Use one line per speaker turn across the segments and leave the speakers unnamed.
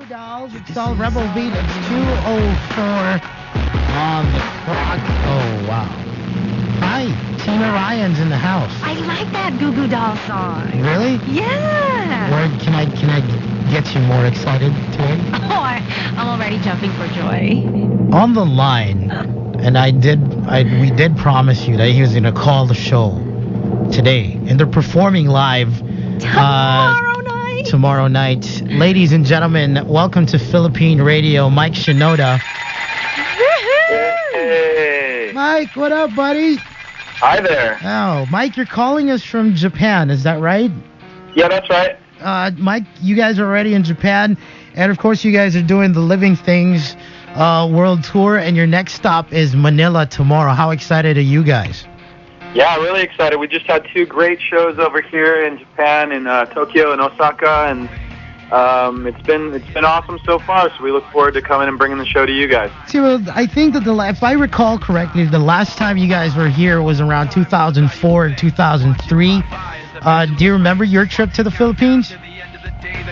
Dolls. It's all Rebel Beat. It's 2:04 on the clock. Oh, wow. Hi, Tina Ryan's in the house.
I like that Goo Goo Doll song.
Really?
Yeah.
Where can I get you more excited today?
Oh, I'm already jumping for joy.
On the line, and we did promise you that he was going to call the show today, and they're performing live tomorrow night. Ladies and gentlemen, welcome to Philippine Radio, Mike Shinoda.
Hey.
Mike, what up, buddy?
Hi there.
Oh, Mike, you're calling us from Japan, is that right?
Yeah, that's right.
Mike, you guys are already in Japan, and of course you guys are doing the Living Things World Tour, and your next stop is Manila tomorrow. How excited are you guys?
Yeah, really excited. We just had two great shows over here in Japan, in Tokyo and Osaka, and it's been awesome so far. So we look forward to coming and bringing the show to you guys.
See, well, I think that if I recall correctly, the last time you guys were here was around 2004 and 2003. Do you remember your trip to the Philippines?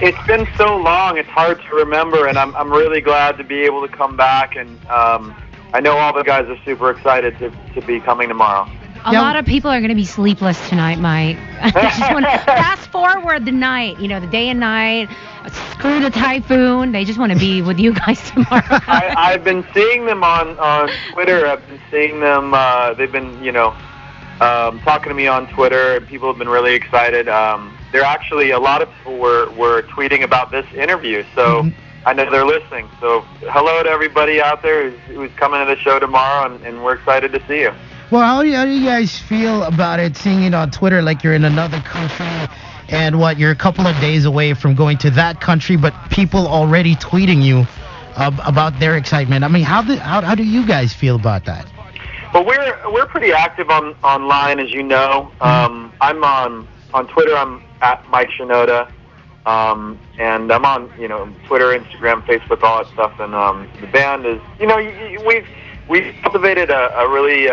It's been so long; it's hard to remember, and I'm really glad to be able to come back. And I know all the guys are super excited to be coming tomorrow.
A lot of people are going to be sleepless tonight, Mike. I just want to fast forward the night, the day and night. Screw the typhoon. They just want to be with you guys tomorrow.
I've been seeing them on Twitter. I've been seeing them. They've been, talking to me on Twitter. And people have been really excited. There actually a lot of people were tweeting about this interview, so I know they're listening. So hello to everybody out there who's coming to the show tomorrow, and we're excited to see you.
Well, how do you guys feel about it, seeing it on Twitter like you're in another country, and you're a couple of days away from going to that country, but people already tweeting you about their excitement? I mean, how do you guys feel about that?
Well, we're pretty active online, as you know. I'm on Twitter. I'm at Mike Shinoda, and I'm on Twitter, Instagram, Facebook, all that stuff. And the band is we've cultivated a really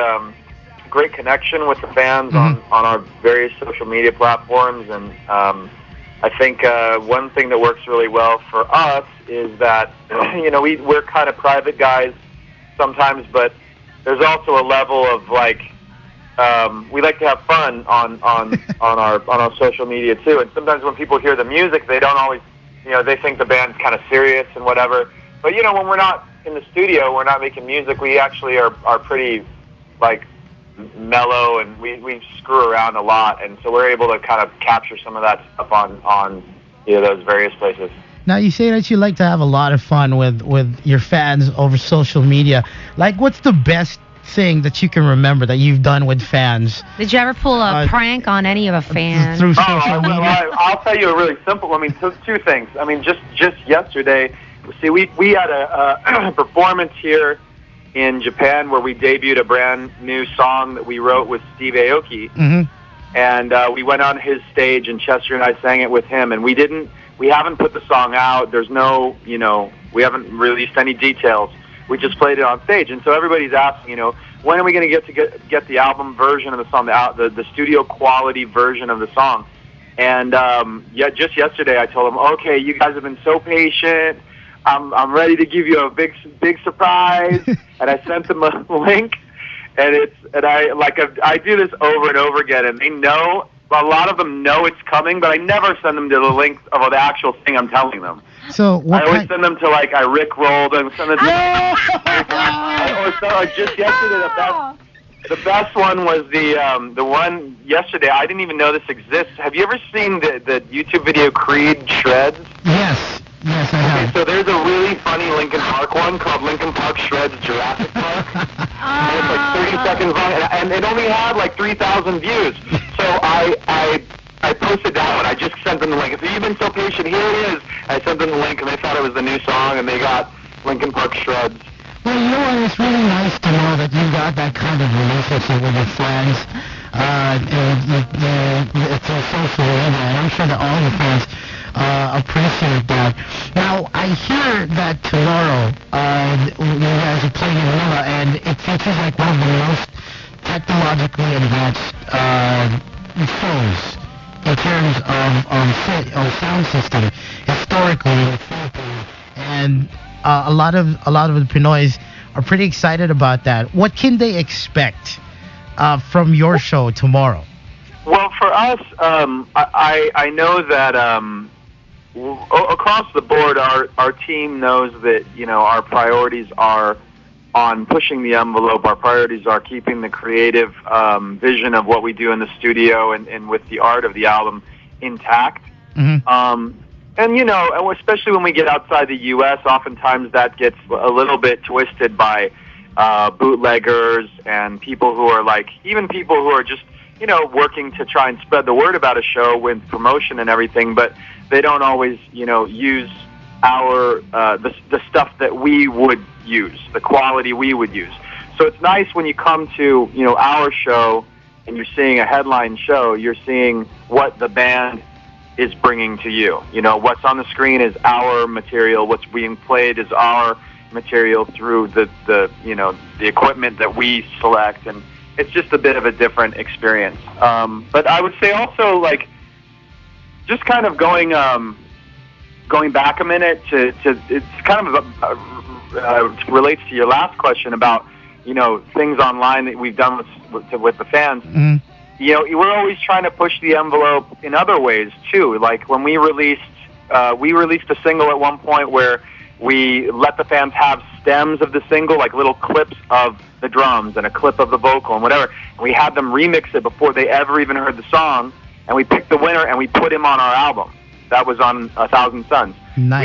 great connection with the fans on our various social media platforms, and I think one thing that works really well for us is that we're kind of private guys sometimes, but there's also a level of we like to have fun on our social media too. And sometimes when people hear the music, they don't always they think the band's kind of serious and whatever. But when we're not in the studio, we're not making music. We actually are pretty mellow, and we screw around a lot, and so we're able to kind of capture some of that stuff on those various places.
Now, you say that you like to have a lot of fun with your fans over social media. What's the best thing that you can remember that you've done with fans?
Did you ever pull a prank on any of a fan?
Through social media?
I'll tell you a really simple. Two things. Just yesterday, see, we had a performance here in Japan where we debuted a brand new song that we wrote with Steve Aoki, and we went on his stage, and Chester and I sang it with him, and we haven't put the song out. There's no, we haven't released any details. We just played it on stage, and so everybody's asking, when are we going to get the album version of the song, the studio quality version of the song? And just yesterday I told them, okay, you guys have been so patient. I'm ready to give you a big surprise, and I sent them a link, and I do this over and over again, and they know. A lot of them know it's coming, but I never send them to the link of the actual thing I'm telling them.
So
I always send them to I rickrolled and send them to just yesterday the best one was the one yesterday. I didn't even know this exists. Have you ever seen the YouTube video Creed Shreds?
Yes, I have.
So there's a really funny Linkin Park one called Linkin Park Shreds Jurassic Park. And it's 30 seconds long, and it only had 3,000 views. So I posted that one. I just sent them the link. So you've been so patient. Here it is. I sent them the link, and they thought it was the new song, and they got Linkin Park Shreds.
Well, what? It's really nice to know that you got that kind of relationship with your fans. It's a social media, and I'm sure that all your fans appreciate that. Now, I hear that tomorrow you guys are playing in Manila, and it features one of the most technologically advanced shows in terms of sound system historically in the Philippines. a lot of the Pinoys are pretty excited about that. What can they expect from your show tomorrow?
Well, for us, I know that across the board, our team knows that our priorities are on pushing the envelope. Our priorities are keeping the creative vision of what we do in the studio and with the art of the album intact.
Mm-hmm.
And especially when we get outside the U.S., oftentimes that gets a little bit twisted by bootleggers and people who are even people who are just working to try and spread the word about a show with promotion and everything, but they don't always use our the stuff that we would use, the quality we would use. So it's nice when you come to our show and you're seeing a headline show, you're seeing what the band is bringing to you. What's on the screen is our material. What's being played is our material through the equipment that we select, and it's just a bit of a different experience. But I would say also just kind of going back a minute to it's kind of relates to your last question about things online that we've done with the fans.
Mm-hmm.
We're always trying to push the envelope in other ways too. Like when we released a single at one point where we let the fans have stems of the single, like little clips of the drums and a clip of the vocal and whatever. And we had them remix it before they ever even heard the song, and we picked the winner and we put him on our album. That was on 1,000 Suns.
Nice.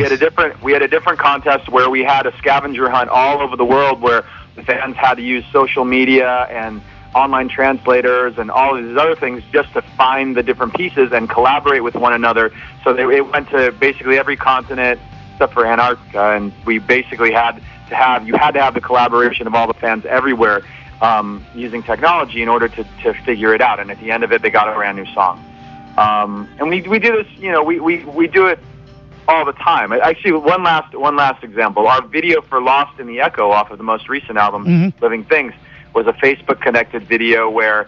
We had a different contest where we had a scavenger hunt all over the world where the fans had to use social media and online translators and all of these other things just to find the different pieces and collaborate with one another. So it went to basically every continent except for Antarctica, and we basically had to have the collaboration of all the fans everywhere using technology in order to figure it out. And at the end of it, they got a brand new song. And we do this, we do it all the time. Actually, one last example. Our video for "Lost in the Echo" off of the most recent album,
Mm-hmm.
"Living Things," was a Facebook connected video where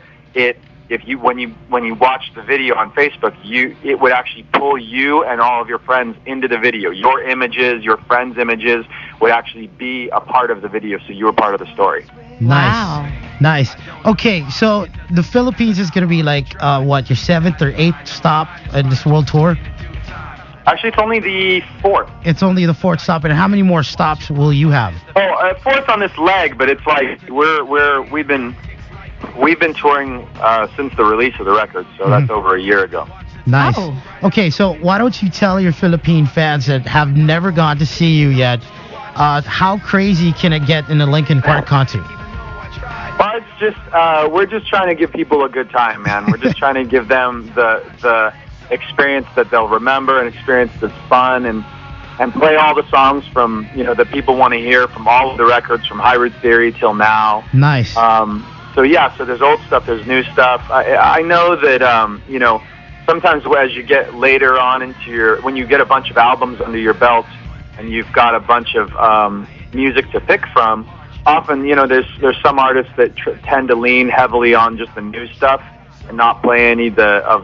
when you watched the video on Facebook, it would actually pull you and all of your friends into the video. Your images, your friends' images would actually be a part of the video, so you were part of the story.
Wow.
Nice. Okay, so the Philippines is going to be like your 7th or 8th stop in this world tour?
Actually, it's only the 4th.
It's only the 4th stop, and how many more stops will you have?
Oh, 4th on this leg, but it's like we've been touring since the release of the record, so that's over a year ago.
Nice.
Oh.
Okay, so why don't you tell your Philippine fans that have never gone to see you yet, how crazy can it get in the Linkin Park concert?
Well, it's just we're just trying to give people a good time, man. We're just trying to give them the experience that they'll remember, an experience that's fun, and play all the songs from that people want to hear from all of the records from Hybrid Theory till now.
Nice.
So there's old stuff, there's new stuff. I know that sometimes as you get later on when you get a bunch of albums under your belt and you've got a bunch of music to pick from, often there's some artists that tend to lean heavily on just the new stuff and not play any of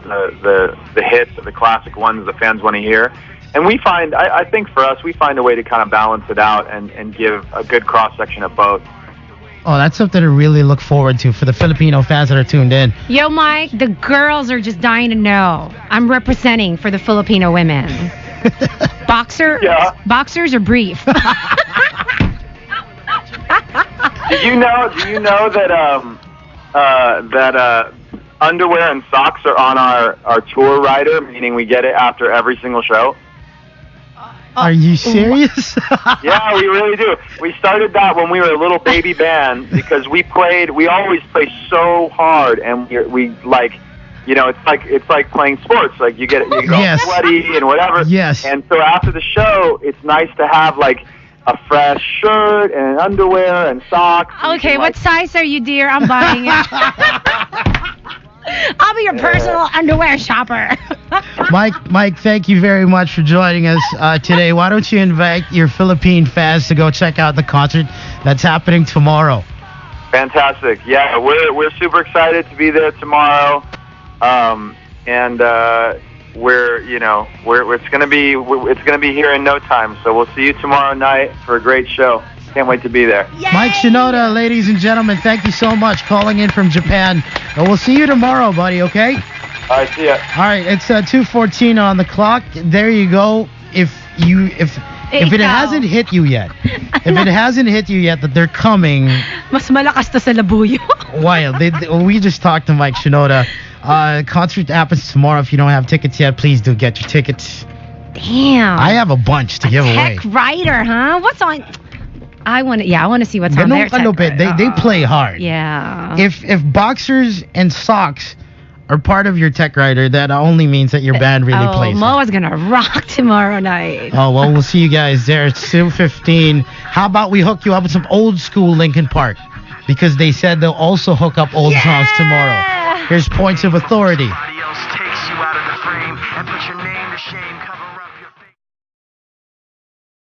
the hits of the classic ones the fans want to hear. And we find, I think for us, we find a way to kind of balance it out and give a good cross section of both.
Oh, that's something to really look forward to for the Filipino fans that are tuned in.
Yo, Mike, the girls are just dying to know. I'm representing for the Filipino women. Boxers or brief?
Do you know that underwear and socks are on our tour rider, meaning we get it after every single show?
Are you serious?
Yeah, we really do. We started that when we were a little baby band because we always play so hard, and we it's like playing sports. Like you get all sweaty and whatever.
Yes.
And so after the show, it's nice to have like a fresh shirt and underwear and socks.
Okay, what size are you, dear? I'm buying it. I'll be your personal underwear shopper.
Mike, thank you very much for joining us today. Why don't you invite your Philippine fans to go check out the concert that's happening tomorrow?
Fantastic. Yeah, we're super excited to be there tomorrow. And it's gonna be here in no time. So we'll see you tomorrow night for a great show. Can't wait to be there.
Yay!
Mike Shinoda, ladies and gentlemen, thank you so much calling in from Japan. And we'll see you tomorrow, buddy, okay?
All right, see ya.
All right, it's 2:14 on the clock. There you go. If it hasn't hit you yet, that they're coming.
Mas malakas to sa labuyo.
Wild. We just talked to Mike Shinoda. Concert happens tomorrow. If you don't have tickets yet, please do get your tickets.
Damn.
I have a bunch to give away.
Tech Rider, huh? What's on? I want to see what's on there.
They play hard.
Yeah.
If boxers and socks are part of your tech rider, that only means that your band really plays.
Moa's gonna rock tomorrow night.
Oh, well, we'll see you guys there. It's 2:15. How about we hook you up with some old school Linkin Park? Because they said they'll also hook up old songs tomorrow. Here's Points of Authority.
Somebody else takes you out of the frame and puts your